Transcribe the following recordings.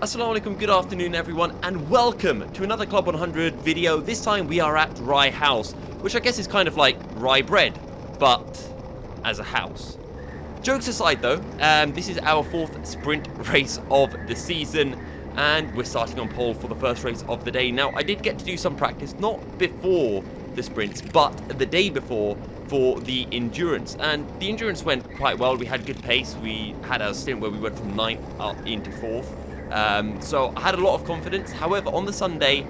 Assalamu alaikum, good afternoon everyone, and welcome to another Club 100 video. This time we are at Rye House, which I guess is kind of like rye bread, but as a house. Jokes aside though, this is our fourth sprint race of the season, and we're starting on pole for the first race of the day. Now, I did get to do some practice, not before the sprints, but the day before for the endurance, and the endurance went quite well. We had good pace. We had a stint where we went from 9th up into 4th. So I had a lot of confidence. However, on the Sunday,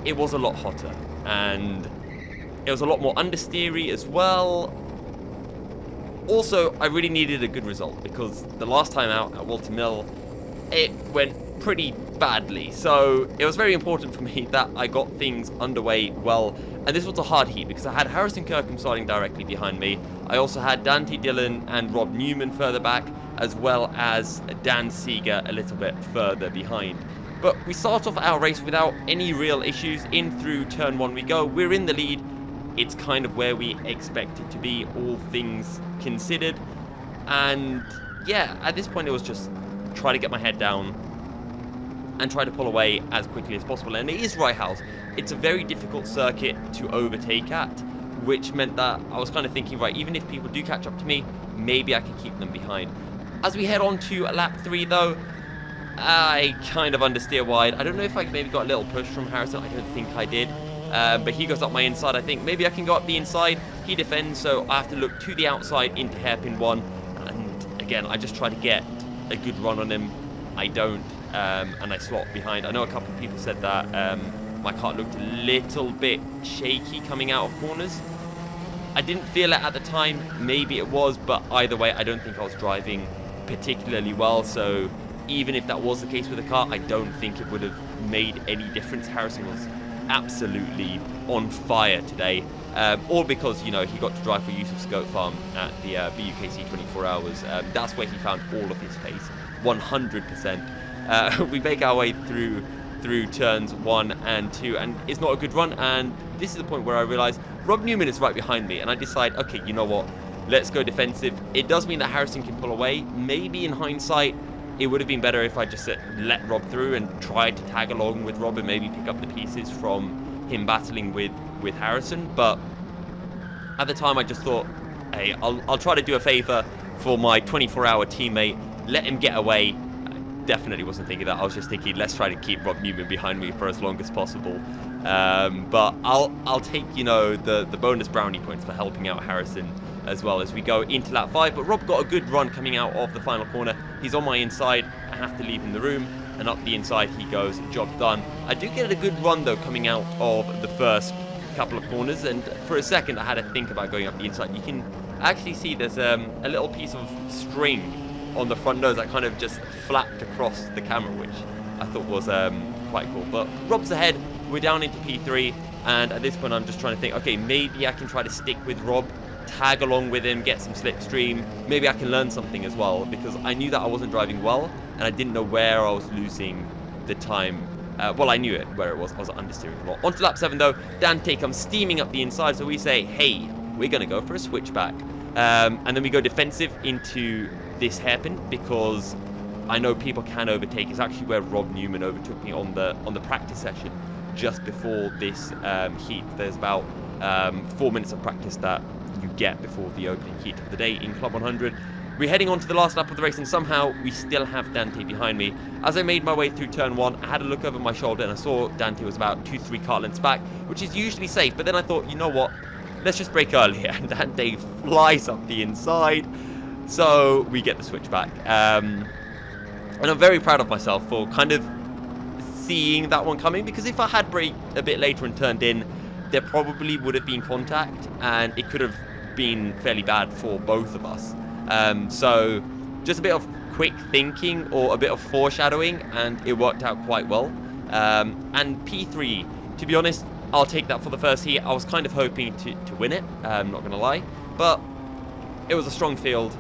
it was a lot hotter, and it was a lot more understeery as well. Also, I really needed a good result, because the last time out at Whilton Mill, it went pretty badly. So it was very important for me that I got things underway well. And this was a hard heat, because I had Harrison Kirkham starting directly behind me. I also had Dante Dillon and Rob Newman further back, as well as Dan Seeger a little bit further behind. But we start off our race without any real issues. In through turn 1 we go. We're in the lead. It's kind of where we expect it to be, all things considered. And yeah, at this point it was just try to get my head down and try to pull away as quickly as possible. And it is Rye House. It's a very difficult circuit to overtake at, which meant that I was kind of thinking, right, even if people do catch up to me, maybe I can keep them behind. As we head on to lap 3 though, I kind of understeer wide. I don't know if I maybe got a little push from Harrison. I don't think I did. But he goes up my inside. I think maybe I can go up the inside. He defends, so I have to look to the outside into hairpin 1. And again, I just try to get a good run on him. I don't, and I slot behind. I know a couple of people said that my car looked a little bit shaky coming out of corners. I didn't feel it at the time. Maybe it was, but either way, I don't think I was driving particularly well. So even if that was the case with the car, I don't think it would have made any difference. Harrison was absolutely on fire today, all because, you know, he got to drive for Yusuf's goat farm at the BUKC 24 hours. That's where he found all of his pace, 100%. We make our way through turns 1 and 2, and it's not a good run. And this is the point where I realize Rob Newman is right behind me, and I decide, okay, you know what, let's go defensive. It does mean that Harrison can pull away. Maybe in hindsight it would have been better if I just let Rob through and tried to tag along with Rob and maybe pick up the pieces from him battling with Harrison. But at the time I just thought, hey, I'll try to do a favor for my 24-hour teammate, let him get away. I definitely wasn't thinking that. I was just thinking, let's try to keep Rob Newman behind me for as long as possible. But I'll take, you know, the bonus brownie points for helping out Harrison as well as we go into lap 5. But Rob got a good run coming out of the final corner. He's on my inside. I have to leave him the room, and up the inside he goes. Job done. I do get a good run though coming out of the first couple of corners, and for a second I had to think about going up the inside. You can actually see there's a little piece of string on the front nose that kind of just flapped across the camera, which I thought was quite cool. But Rob's ahead. We're down into P3, and at this point I'm just trying to think, okay, maybe I can try to stick with Rob, tag along with him, get some slipstream. Maybe I can learn something as well, because I knew that I wasn't driving well, and I didn't know where I was losing the time. Well, I knew it, where it was. I was understeering a lot. On to lap 7 though, Dante comes steaming up the inside, so we say, hey, we're going to go for a switchback. And then we go defensive into this hairpin, because I know people can overtake. It's actually where Rob Newman overtook me on the practice session just before this heat. There's about 4 minutes of practice that you get before the opening heat of the day in Club 100. We're heading on to the last lap of the race, and somehow we still have Dante behind me. As I made my way through turn 1, I had a look over my shoulder and I saw Dante was about 2-3 car lengths back, which is usually safe. But then I thought, you know what, let's just brake early, and Dante flies up the inside. So we get the switchback. And I'm very proud of myself for kind of seeing that one coming, because if I had braked a bit later and turned in, there probably would have been contact, and it could have been fairly bad for both of us. So just a bit of quick thinking, or a bit of foreshadowing, and it worked out quite well. And P3, to be honest, I'll take that for the first heat. I was kind of hoping to win it, I'm not going to lie, but it was a strong field,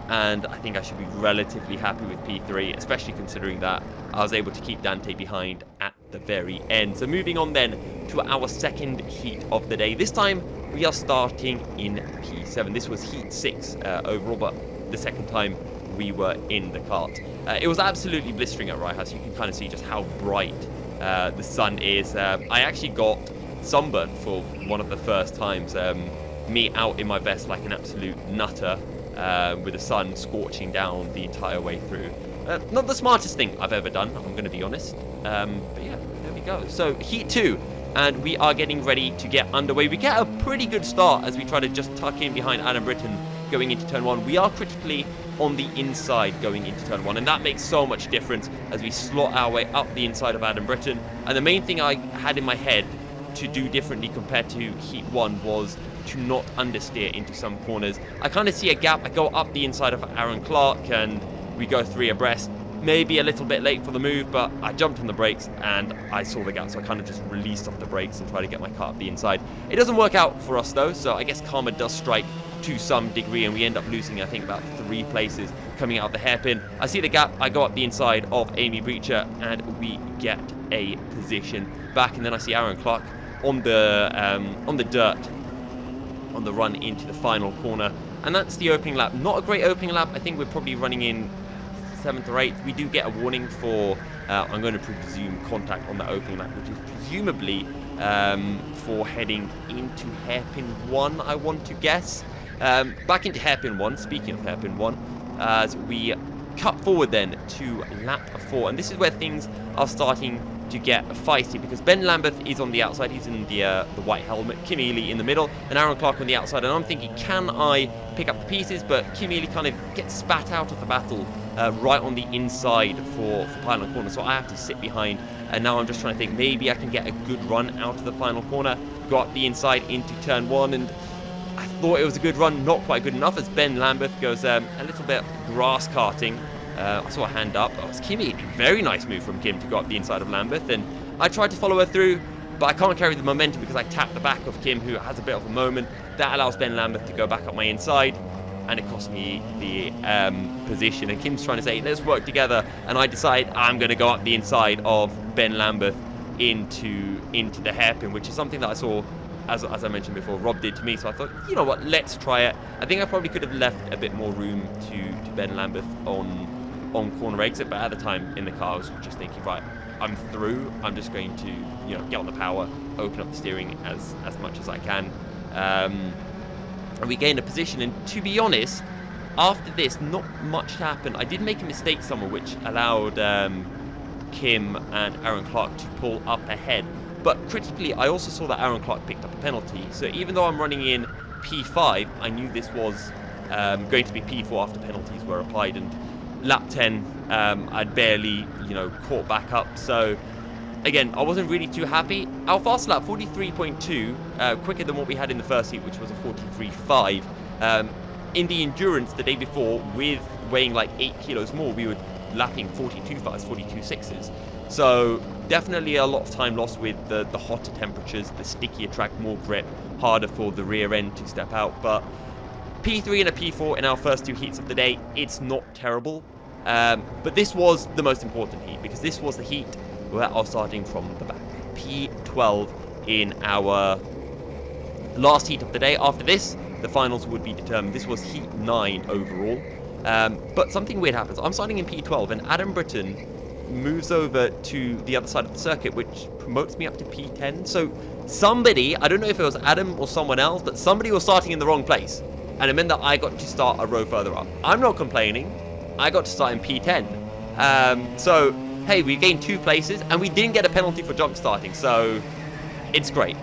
and I think I should be relatively happy with P3, especially considering that I was able to keep Dante behind at the very end. So moving on then to our second heat of the day. This time we are starting in P7. This was heat 6 overall, but the second time we were in the kart. It was absolutely blistering at Rye House. You can kind of see just how bright the sun is. I actually got sunburned for one of the first times. Me out in my vest like an absolute nutter, with the sun scorching down the entire way through. Not the smartest thing I've ever done, I'm going to be honest. But yeah, there we go. So Heat 2, and we are getting ready to get underway. We get a pretty good start as we try to just tuck in behind Adam Britton going into turn 1. We are critically on the inside going into turn 1, and that makes so much difference as we slot our way up the inside of Adam Britton. And the main thing I had in my head to do differently compared to Heat 1 was to not understeer into some corners. I kind of see a gap, I go up the inside of Aaron Clark, and we go 3 abreast. Maybe a little bit late for the move, but I jumped on the brakes and I saw the gap, so I kind of just released off the brakes and tried to get my car up the inside. It doesn't work out for us though, so I guess karma does strike to some degree, and we end up losing, I think, about 3 places coming out of the hairpin. I see the gap, I go up the inside of Amy Breacher, and we get a position back, and then I see Aaron Clark on the dirt on the run into the final corner, and that's the opening lap. Not a great opening lap. I think we're probably running in 7th or 8th. We do get a warning for, I'm going to presume, contact on the opening lap, which is presumably for heading into hairpin 1, I want to guess. Back into hairpin 1, speaking of hairpin 1, as we cut forward then to lap 4, and this is where things are starting to get feisty, because Ben Lambeth is on the outside. He's in the white helmet, Kim Ely in the middle, and Aaron Clark on the outside, and I'm thinking, can I pick up the pieces? But Kim Ely kind of gets spat out of the battle right on the inside for final corner, so I have to sit behind, and now I'm just trying to think, maybe I can get a good run out of the final corner, go up the inside into turn 1, and I thought it was a good run, not quite good enough, as Ben Lambeth goes a little bit grass karting. I saw a hand up. Oh, it's Kim Ely. Very nice move from Kim to go up the inside of Lambeth, and I tried to follow her through, but I can't carry the momentum because I tapped the back of Kim, who has a bit of a moment. That allows Ben Lambeth to go back up my inside, and it cost me the position. And Kim's trying to say, let's work together, and I decide I'm going to go up the inside of Ben Lambeth into the hairpin, which is something that I saw, as I mentioned before, Rob did to me. So I thought, you know what, let's try it. I think I probably could have left a bit more room to Ben Lambeth on corner exit, but at the time in the car I was just thinking, right, I'm through, I'm just going to, you know, get on the power, open up the steering as much as I can, and we gained a position. And to be honest, after this, not much happened. I did make a mistake somewhere which allowed Kim and Aaron Clark to pull up ahead, but critically I also saw that Aaron Clark picked up a penalty, so even though I'm running in P5, I knew this was going to be P4 after penalties were applied, and lap 10, I'd barely, you know, caught back up. So again, I wasn't really too happy. Our fast lap, 43.2, quicker than what we had in the first heat, which was a 43.5. In the endurance the day before, with weighing like 8 kilos more, we were lapping 42.5s, 42.6s. So definitely a lot of time lost with the hotter temperatures, the stickier track, more grip, harder for the rear end to step out. But P3 and a P4 in our first 2 heats of the day, it's not terrible. But this was the most important heat, because this was the heat where I was starting from the back. P12 in our last heat of the day. After this, the finals would be determined. This was heat 9 overall. But something weird happens. I'm starting in P12, and Adam Britton moves over to the other side of the circuit, which promotes me up to P10. So somebody, I don't know if it was Adam or someone else, but somebody was starting in the wrong place, and it meant that I got to start a row further up. I'm not complaining. I got to start in P10. So, hey, we gained 2 places, and we didn't get a penalty for jump starting, so it's great.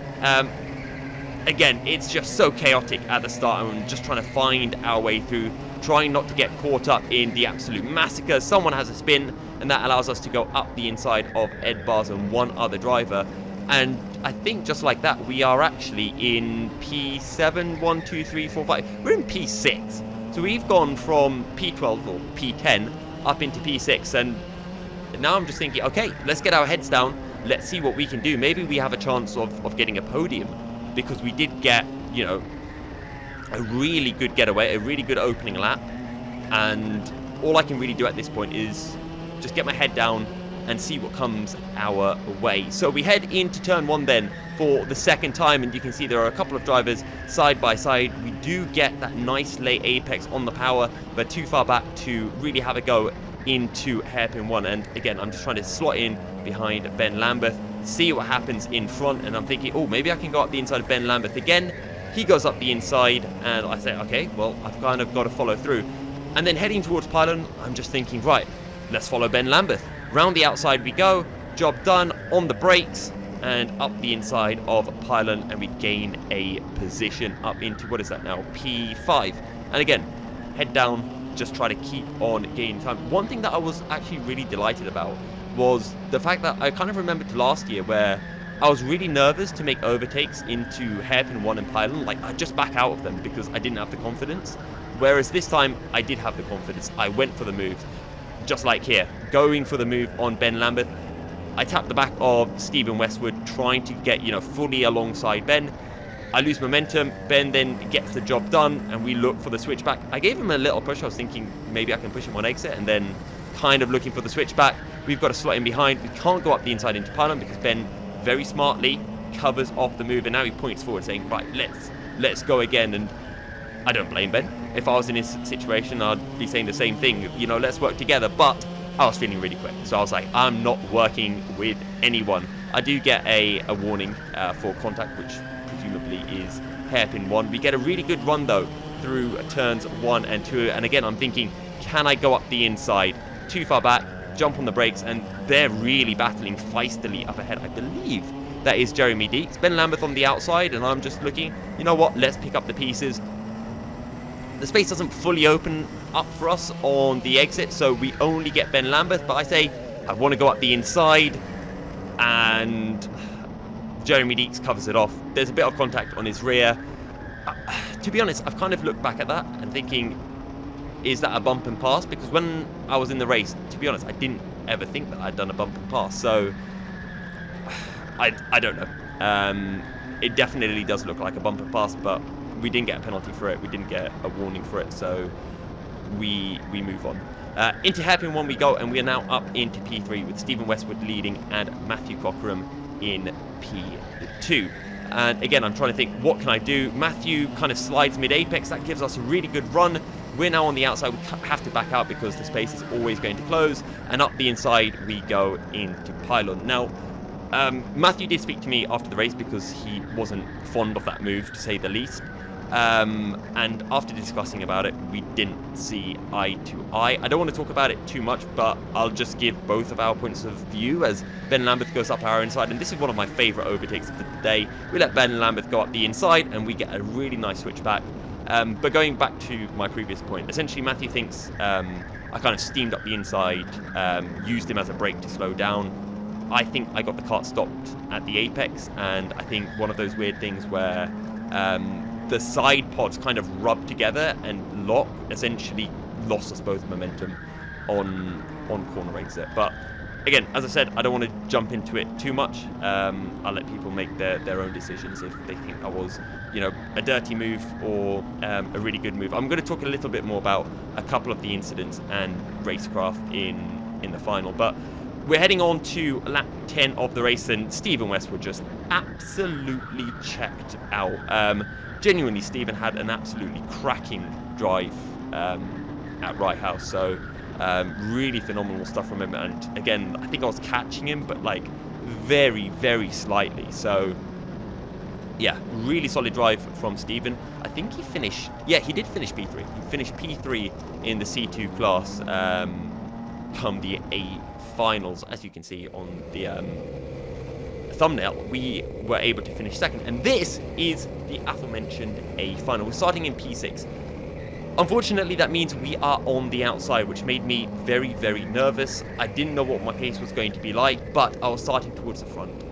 Again, it's just so chaotic at the start, and just trying to find our way through, trying not to get caught up in the absolute massacre. Someone has a spin, and that allows us to go up the inside of Ed Bars and one other driver. And I think just like that, we are actually in P7, 1, 2, 3, 4, 5. We're in P6. So we've gone from P12 or P10 up into P6. And now I'm just thinking, okay, let's get our heads down. Let's see what we can do. Maybe we have a chance of getting a podium, because we did get, you know, a really good getaway, a really good opening lap. And all I can really do at this point is just get my head down and see what comes our way. So we head into turn 1 then for the second time, and you can see there are a couple of drivers side by side. We do get that nice late apex on the power, but too far back to really have a go into hairpin 1. And again, I'm just trying to slot in behind Ben Lambeth, see what happens in front, and I'm thinking, oh, maybe I can go up the inside of Ben Lambeth again. He goes up the inside, and I say, okay, well, I've kind of got to follow through. And then heading towards pylon, I'm just thinking, right, let's follow Ben Lambeth. Round the outside we go, job done, on the brakes, and up the inside of pylon, and we gain a position up into, what is that now, P5. And again, head down, just try to keep on gaining time. One thing that I was actually really delighted about was the fact that I kind of remembered last year where I was really nervous to make overtakes into hairpin 1 and pylon. Like, I'd just back out of them because I didn't have the confidence. Whereas this time, I did have the confidence. I went for the moves, just like here, going for the move on Ben Lambeth. I tapped the back of Stephen Westwood, trying to get, fully alongside Ben. I lose momentum. Ben then gets the job done, and we look for the switchback. I gave him a little push. I was thinking maybe I can push him on exit, and then kind of looking for the switchback. We've got to slot in behind. We can't go up the inside into pylon because Ben very smartly covers off the move, and now he points forward saying, right, let's go again. And I don't blame Ben. If I was in his situation, I'd be saying the same thing, let's work together. But I was feeling really quick, so I was like, I'm not working with anyone. I do get a warning for contact, which presumably is hairpin 1. We get a really good run though through turns 1 and 2, and again I'm thinking, can I go up the inside? Too far back, jump on the brakes, and they're really battling feistily up ahead. I believe that is Jeremy Deeks. Ben Lambeth on the outside, and I'm just looking, you know what, let's pick up the pieces. The space doesn't fully open up for us on the exit, so we only get Ben Lambeth, but I say I want to go up the inside, and Jeremy Deeks covers it off. There's a bit of contact on his rear. To be honest, I've kind of looked back at that and thinking, is that a bump and pass? Because when I was in the race, to be honest, I didn't ever think that I'd done a bump and pass, so I don't know. It definitely does look like a bump and pass, but we didn't get a penalty for it. We didn't get a warning for it, so we move on. Into hairpin 1 we go, and we are now up into P3 with Stephen Westwood leading and Matthew Cockerham in P2. And again, I'm trying to think, what can I do? Matthew kind of slides mid-apex. That gives us a really good run. We're now on the outside. We have to back out because the space is always going to close. And up the inside, we go into pylon. Now, Matthew did speak to me after the race because he wasn't fond of that move, to say the least. And after discussing about it, we didn't see eye to eye. I don't want to talk about it too much, but I'll just give both of our points of view as Ben Lambeth goes up our inside. And this is one of my favourite overtakes of the day. We let Ben Lambeth go up the inside, and we get a really nice switch back. But going back to my previous point, essentially Matthew thinks I kind of steamed up the inside, used him as a brake to slow down. I think I got the kart stopped at the apex, and I think one of those weird things where the side pods kind of rubbed together and lock, essentially lost us both momentum on corner exit. But again, as I said, I don't want to jump into it too much. I'll let people make their own decisions if they think that was, a dirty move or a really good move. I'm going to talk a little bit more about a couple of the incidents and racecraft in the final, but we're heading on to lap 10 of the race, and Stephen Westwood just absolutely checked out. Genuinely, Stephen had an absolutely cracking drive at Rye House, so really phenomenal stuff from him. And again, I think I was catching him, but like very, very slightly. So yeah, really solid drive from Stephen. I think he finished, he did finish P3. He finished P3 in the C2 class come the A finals. As you can see on the thumbnail, we were able to finish second, and this is the aforementioned A final. We're starting in P6. Unfortunately, that means we are on the outside, which made me very, very nervous. I didn't know what my pace was going to be like, but I was starting towards the front.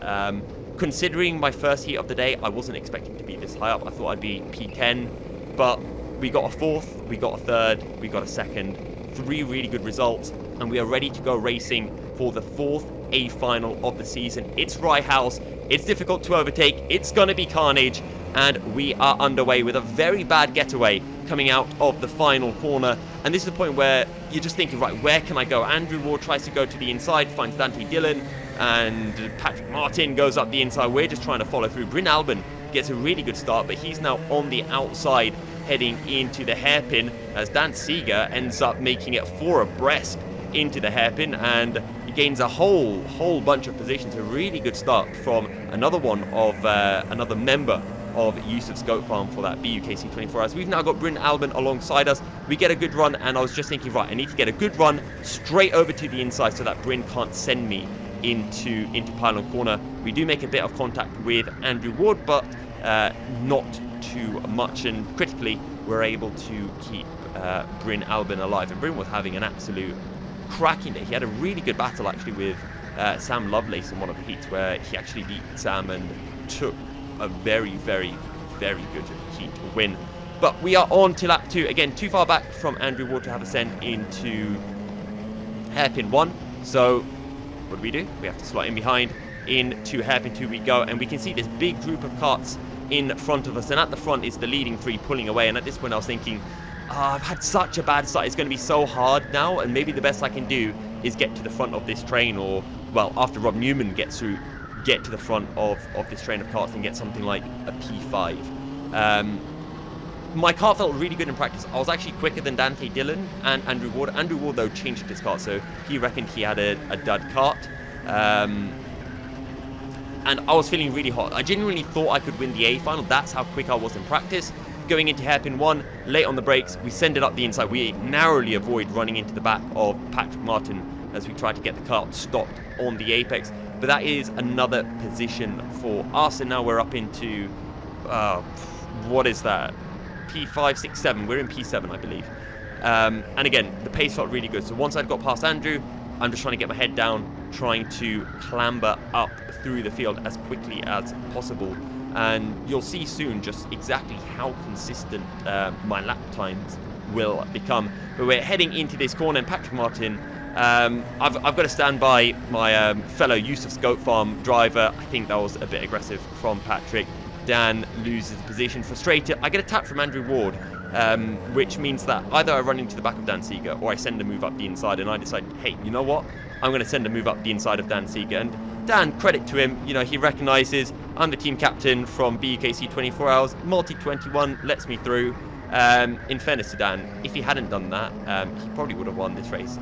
Considering my first heat of the day, I wasn't expecting to be this high up. I thought I'd be P10, but we got a fourth, we got a third, we got a second. 3 really good results, and we are ready to go racing for the 4th A final of the season. It's Rye House. It's difficult to overtake. It's going to be carnage, and we are underway with a very bad getaway coming out of the final corner, and this is the point where you're just thinking, right, where can I go? Andrew Ward tries to go to the inside, finds Dante Dillon, and Patrick Martin goes up the inside. We're just trying to follow through. Bryn Albin gets a really good start, but he's now on the outside heading into the hairpin as Dan Seeger ends up making it 4 abreast into the hairpin, and he gains a whole bunch of positions. A really good start from another member of Yusuf's Goat Farm for that BUKC 24 hours. We've now got Bryn Albin alongside us. We get a good run, and I was just thinking, right, I need to get a good run straight over to the inside so that Bryn can't send me into pylon corner. We do make a bit of contact with Andrew Ward, but not too much, and critically we're able to keep Bryn Albin alive, and Bryn was having an absolute cracking day. He had a really good battle actually with Sam Lovelace in one of the heats, where he actually beat Sam and took a very good heat win. But we are on to lap 2, again too far back from Andrew Ward to have a send into hairpin 1, so what do? We have to slot in behind. Into hairpin 2 we go, and we can see this big group of carts in front of us, and at the front is the leading 3 pulling away. And at this point I was thinking, I've had such a bad start, it's going to be so hard now, and maybe the best I can do is get to the front of this train, or, well, after Rob Newman gets through, get to the front of this train of carts and get something like a P5. My car felt really good in practice. I was actually quicker than Dante Dillon and Andrew Ward. Andrew Ward, though, changed his cart, so he reckoned he had a dud cart. And I was feeling really hot. I genuinely thought I could win the A final. That's how quick I was in practice. Going into hairpin 1, late on the brakes, we send it up the inside. We narrowly avoid running into the back of Patrick Martin as we try to get the cart stopped on the apex. But that is another position for us, and now we're up into, what is that? P5, 6, 7. We're in P7, I believe. And again, the pace felt really good. So once I'd got past Andrew, I'm just trying to get my head down, trying to clamber up through the field as quickly as possible. And you'll see soon just exactly how consistent my lap times will become. But we're heading into this corner, and Patrick Martin, I've got to stand by my fellow Yusuf's Goat Farm driver. I think that was a bit aggressive from Patrick. Dan loses position, frustrated. I get a tap from Andrew Ward, which means that either I run into the back of Dan Seeger or I send a move up the inside, and I decide, hey, you know what? I'm going to send a move up the inside of Dan Seeger. And Dan, credit to him, you know, he recognises I'm the team captain from BUKC 24 hours, multi-21, lets me through. In fairness to Dan, if he hadn't done that, he probably would have won this race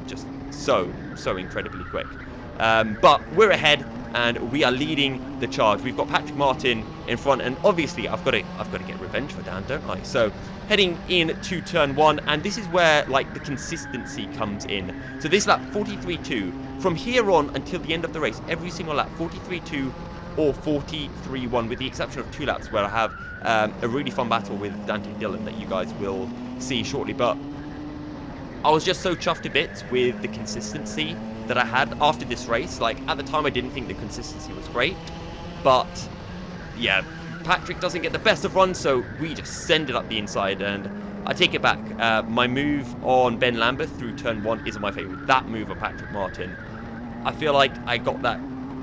just so incredibly quick. But we're ahead, and we are leading the charge. We've got Patrick Martin in front, and obviously I've got to get revenge for Dan, don't I? So heading in to turn 1, and this is where like the consistency comes in. So this lap 43.2, from here on until the end of the race, every single lap 43.2 or 43.1, with the exception of 2 laps where I have a really fun battle with Dante Dillon that you guys will see shortly. But I was just so chuffed to bits with the consistency that I had after this race. Like, at the time I didn't think the consistency was great, but yeah, Patrick doesn't get the best of runs, so we just send it up the inside. And I take it back, my move on Ben Lambeth through turn 1 isn't my favourite. That move on Patrick Martin, I feel like I got that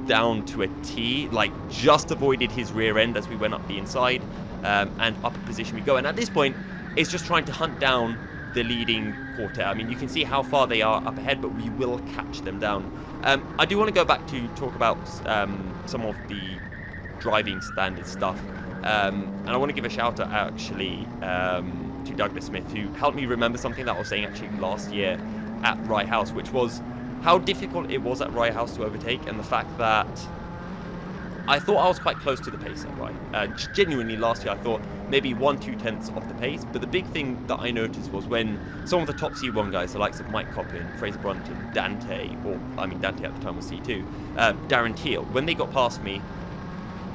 down to a T, like just avoided his rear end as we went up the inside, and up a position we go. And at this point it's just trying to hunt down the leading quartet. I mean, you can see how far they are up ahead, but we will catch them down. I do want to go back to talk about some of the driving standard stuff, and I want to give a shout out actually to Douglas Smith, who helped me remember something that I was saying actually last year at Rye House, which was how difficult it was at Rye House to overtake, and the fact that I thought I was quite close to the pace at Rye. Genuinely, last year I thought maybe 1-2 of the pace, but the big thing that I noticed was when some of the top C1 guys, the likes of Mike Coplin, Fraser Brunton, Dante, or I mean Dante at the time was C2, Darren Teal, when they got past me,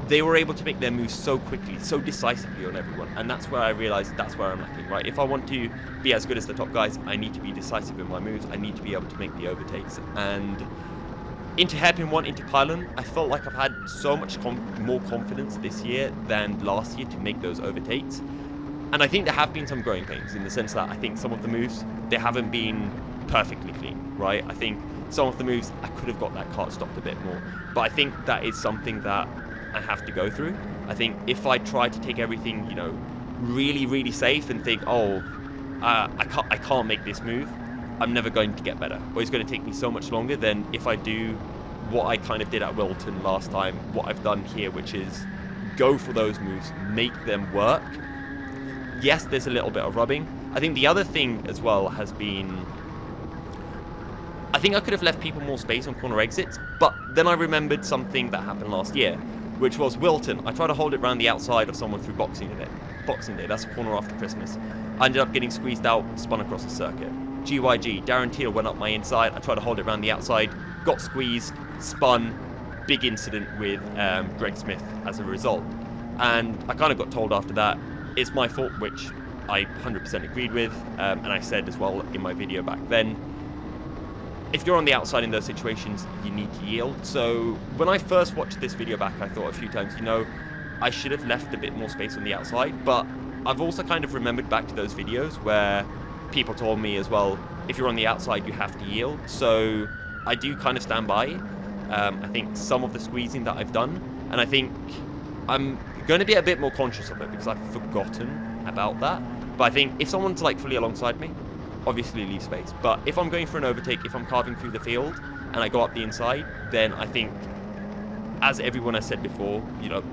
they were able to make their moves so quickly, so decisively on everyone, and that's where I realised that's where I'm lacking, right? If I want to be as good as the top guys, I need to be decisive in my moves, I need to be able to make the overtakes. And into hairpin 1, into pylon, I felt like I've had so much more confidence this year than last year to make those overtakes. And I think there have been some growing pains, in the sense that I think some of the moves, they haven't been perfectly clean, right? I think some of the moves, I could have got that cart stopped a bit more. But I think that is something that I have to go through. I think if I try to take everything, you know, really, really safe and think, oh, I can't make this move, I'm never going to get better, or it's going to take me so much longer than if I do what I kind of did at Whilton last time, what I've done here, which is go for those moves, make them work. Yes, there's a little bit of rubbing. I think the other thing as well has been, I think I could have left people more space on corner exits, but then I remembered something that happened last year, which was Whilton. I tried to hold it around the outside of someone through Boxing Day, that's a corner after Christmas. I ended up getting squeezed out, spun across the circuit. GYG, Darren Teal went up my inside, I tried to hold it around the outside, got squeezed, spun, big incident with Greg Smith as a result. And I kind of got told after that, it's my fault, which I 100% agreed with, and I said as well in my video back then, if you're on the outside in those situations, you need to yield. So when I first watched this video back, I thought a few times, I should have left a bit more space on the outside, but I've also kind of remembered back to those videos where people told me as well, if you're on the outside, you have to yield. So I do kind of stand by, I think, some of the squeezing that I've done, and I think I'm going to be a bit more conscious of it because I've forgotten about that. But I think if someone's like fully alongside me, obviously leave space. But if I'm going for an overtake, if I'm carving through the field and I go up the inside, then I think, as everyone has said before,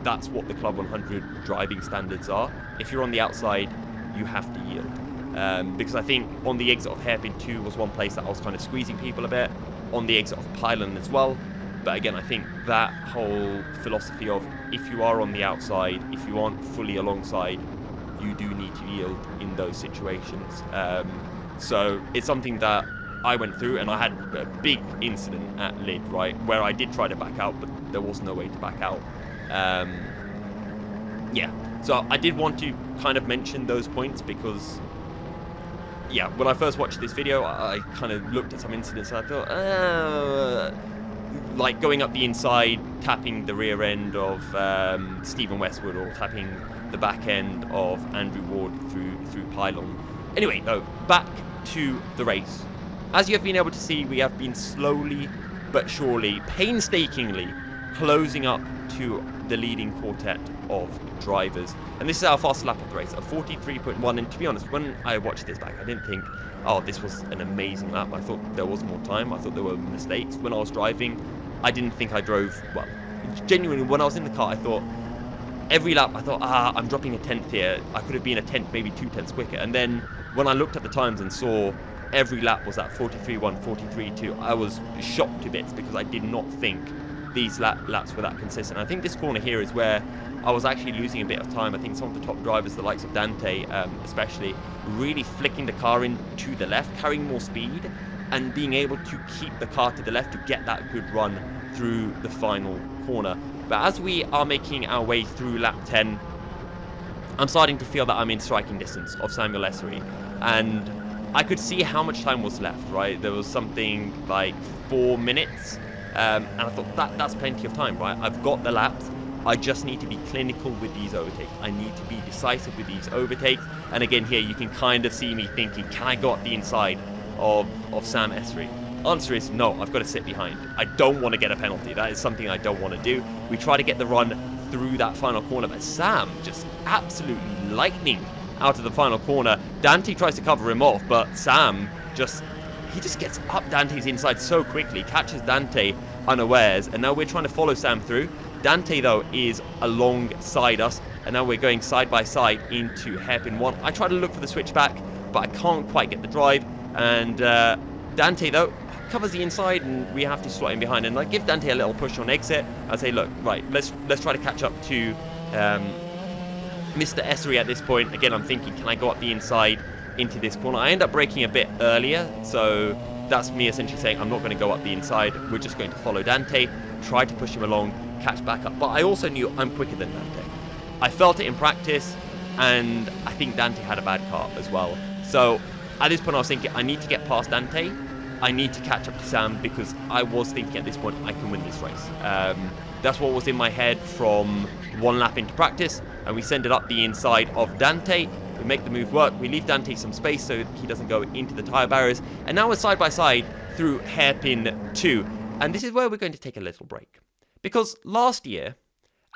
that's what the Club 100 driving standards are. If you're on the outside, you have to yield. Because I think on the exit of Hairpin 2 was one place that I was kind of squeezing people a bit, on the exit of Pylon as well. But again, I think that whole philosophy of if you are on the outside, if you aren't fully alongside, you do need to yield in those situations. So it's something that I went through, and I had a big incident at Lid, right, where I did try to back out, but there was no way to back out. Yeah, so I did want to kind of mention those points because, yeah, when I first watched this video, I kind of looked at some incidents and I thought, like going up the inside, tapping the rear end of Stephen Westwood, or tapping the back end of Andrew Ward through Pylon. Anyway, though, back to the race. As you have been able to see, we have been slowly but surely, painstakingly closing up to the leading quartet of drivers. And this is our fastest lap of the race, a 43.1. And to be honest, when I watched this back, I didn't think, oh, this was an amazing lap. I thought there was more time. I thought there were mistakes. When I was driving, I didn't think I drove well. Genuinely, when I was in the car, I thought, every lap, I thought, I'm dropping a tenth here. I could have been a tenth, maybe 2 tenths quicker. And then when I looked at the times and saw every lap was at 43.1, 43.2, I was shocked to bits because I did not think these laps were that consistent. I think this corner here is where I was actually losing a bit of time. I think some of the top drivers, the likes of Dante especially, really flicking the car in to the left, carrying more speed, and being able to keep the car to the left to get that good run through the final corner. But as we are making our way through lap 10, I'm starting to feel that I'm in striking distance of Samuel Essery, and I could see how much time was left, right? There was something like 4 minutes, and I thought that's plenty of time, right? I've got the laps. I just need to be clinical with these overtakes. I need to be decisive with these overtakes. And again, here you can kind of see me thinking, can I go up the inside of Sam Essery? Answer is no, I've got to sit behind. I don't want to get a penalty. That is something I don't want to do. We try to get the run through that final corner, but Sam just absolutely lightning out of the final corner. Dante tries to cover him off, but Sam just gets up Dante's inside so quickly, catches Dante unawares, and now we're trying to follow Sam through. Dante, though, is alongside us, and now we're going side by side into hairpin 1. I try to look for the switchback, but I can't quite get the drive, and Dante, though, covers the inside, and we have to slot in behind, and I give Dante a little push on exit. I say, look, right, let's try to catch up to Mr. Essery at this point. Again, I'm thinking, can I go up the inside into this corner? I end up braking a bit earlier, so that's me essentially saying I'm not going to go up the inside. We're just going to follow Dante, try to push him along, catch back up. But I also knew I'm quicker than Dante. I felt it in practice, and I think Dante had a bad car as well. So at this point I was thinking, I need to get past Dante. I need to catch up to Sam, because I was thinking at this point I can win this race. That's what was in my head from one lap into practice, and we send it up the inside of Dante. We make the move work. We leave Dante some space so he doesn't go into the tyre barriers. And now we're side by side through hairpin 2. And this is where we're going to take a little break. Because last year,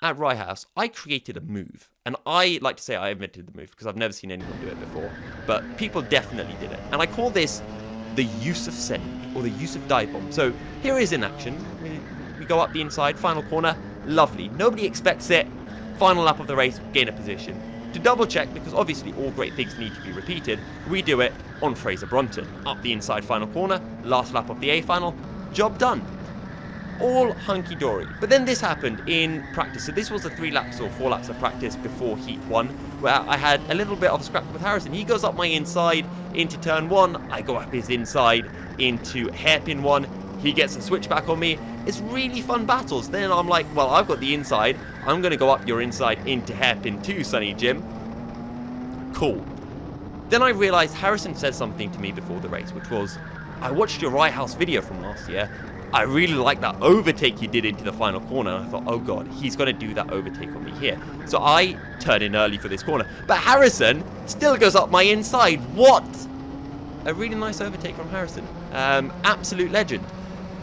at Rye House, I created a move. And I like to say I invented the move because I've never seen anyone do it before. But people definitely did it. And I call this the use of send, or the use of dive bomb. So here is in action. We go up the inside, final corner. Lovely. Nobody expects it. Final lap of the race, gain a position. To double check, because obviously all great things need to be repeated, we do it on Fraser Brunton. Up the inside final corner, last lap of the A final, job done. All hunky-dory. But then this happened in practice. So this was the 3 laps or 4 laps of practice before Heat 1, where I had a little bit of a scrap with Harrison. He goes up my inside into turn 1. I go up his inside into hairpin 1. He gets a switchback on me. It's really fun battles. Then I'm like, well, I've got the inside. I'm going to go up your inside into hairpin 2, Sonny Jim. Cool. Then I realized Harrison said something to me before the race, which was, I watched your Rye House video from last year. I really like that overtake you did into the final corner. And I thought, oh God, he's going to do that overtake on me here. So I turn in early for this corner. But Harrison still goes up my inside. What? A really nice overtake from Harrison. Absolute legend.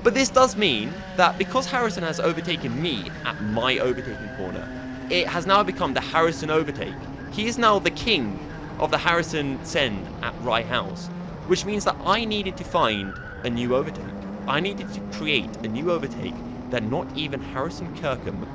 But this does mean that because Harrison has overtaken me at my overtaking corner, it has now become the Harrison overtake. He is now the king of the Harrison send at Rye House, which means that I needed to find a new overtake. I needed to create a new overtake that not even Harrison Kirkham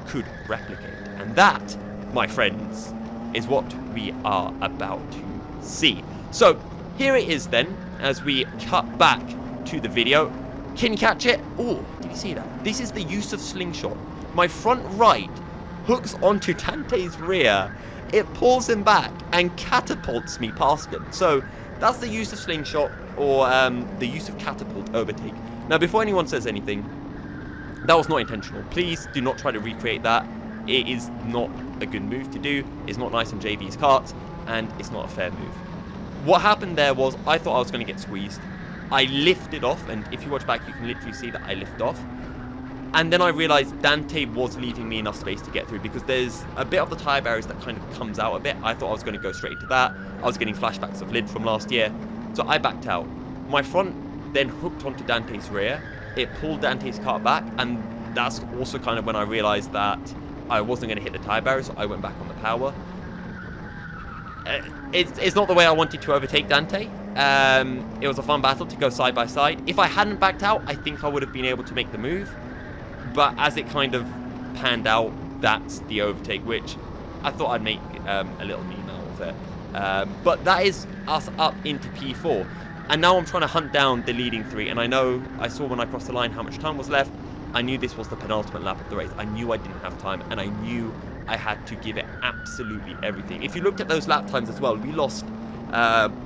could replicate. And that, my friends, is what we are about to see. So here it is then, as we cut back to the video. Can you catch it? Oh, did you see that? This is the use of slingshot. My front right hooks onto Dante's rear. It pulls him back and catapults me past him. So that's the use of slingshot, or the use of catapult overtake. Now, before anyone says anything, that was not intentional. Please do not try to recreate that. It is not a good move to do. It's not nice on JV's karts, and it's not a fair move. What happened there was I thought I was going to get squeezed. I lifted off, and if you watch back, you can literally see that I lift off. And then I realized Dante was leaving me enough space to get through, because there's a bit of the tyre barriers that kind of comes out a bit. I thought I was going to go straight into that. I was getting flashbacks of Lid from last year. So I backed out. My front then hooked onto Dante's rear. It pulled Dante's kart back, and that's also kind of when I realized that I wasn't going to hit the tyre barrier, so I went back on the power. It's not the way I wanted to overtake Dante. It was a fun battle to go side by side. If I hadn't backed out, I think I would have been able to make the move. But as it kind of panned out, that's the overtake, which I thought I'd make a little meme out of it. But that is us up into P4. And now I'm trying to hunt down the leading 3. And I saw when I crossed the line how much time was left. I knew this was the penultimate lap of the race. I knew I didn't have time, and I knew I had to give it absolutely everything. If you looked at those lap times as well, we lost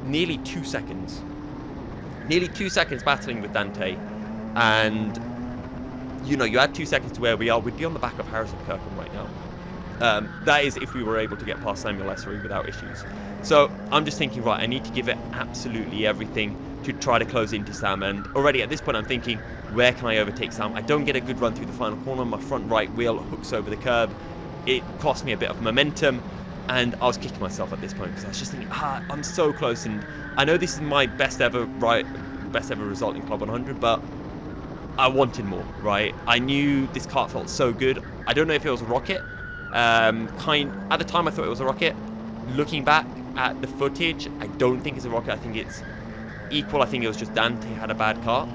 nearly 2 seconds. Nearly 2 seconds battling with Dante. And, you know, you add 2 seconds to where we are, we'd be on the back of Harrison Kirkham right now. That is if we were able to get past Samuel Essery without issues. So I'm just thinking, right, I need to give it absolutely everything to try to close into Sam. And already at this point I'm thinking, where can I overtake Sam? I don't get a good run through the final corner. My front right wheel hooks over the curb. It cost me a bit of momentum, and I was kicking myself at this point because I was just thinking, I'm so close, and I know this is my best ever result in Club 100, but I wanted more, right? I knew this kart felt so good. I don't know if it was a rocket. At the time I thought it was a rocket. Looking back at the footage, I don't think it's a rocket. I think it's equal. I think it was just Dante had a bad kart.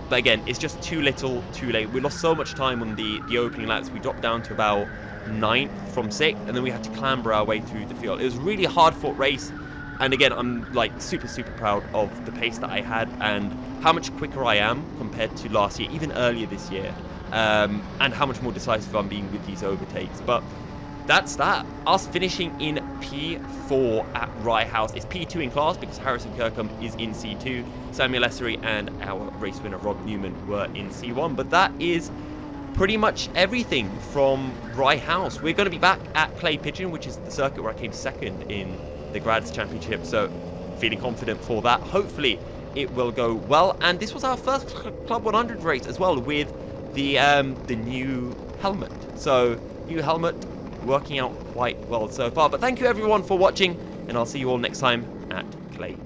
But again, it's just too little, too late. We lost so much time on the opening laps. We dropped down to about 9th from 6th, and then we had to clamber our way through the field. It was a really hard-fought race, and again, I'm like super proud of the pace that I had and how much quicker I am compared to last year, even earlier this year, and how much more decisive I'm being with these overtakes. But that's that. Us finishing in P4 at Rye House. It's P2 in class because Harrison Kirkham is in C2. Samuel Essery and our race winner Rob Newman were in C1. But that is pretty much everything from Rye House. We're going to be back at Clay Pigeon, which is the circuit where I came second in the Grads Championship. So feeling confident for that. Hopefully it will go well. And this was our first Club 100 race as well with the new helmet. So new helmet, working out quite well so far. But thank you everyone for watching, and I'll see you all next time at Clay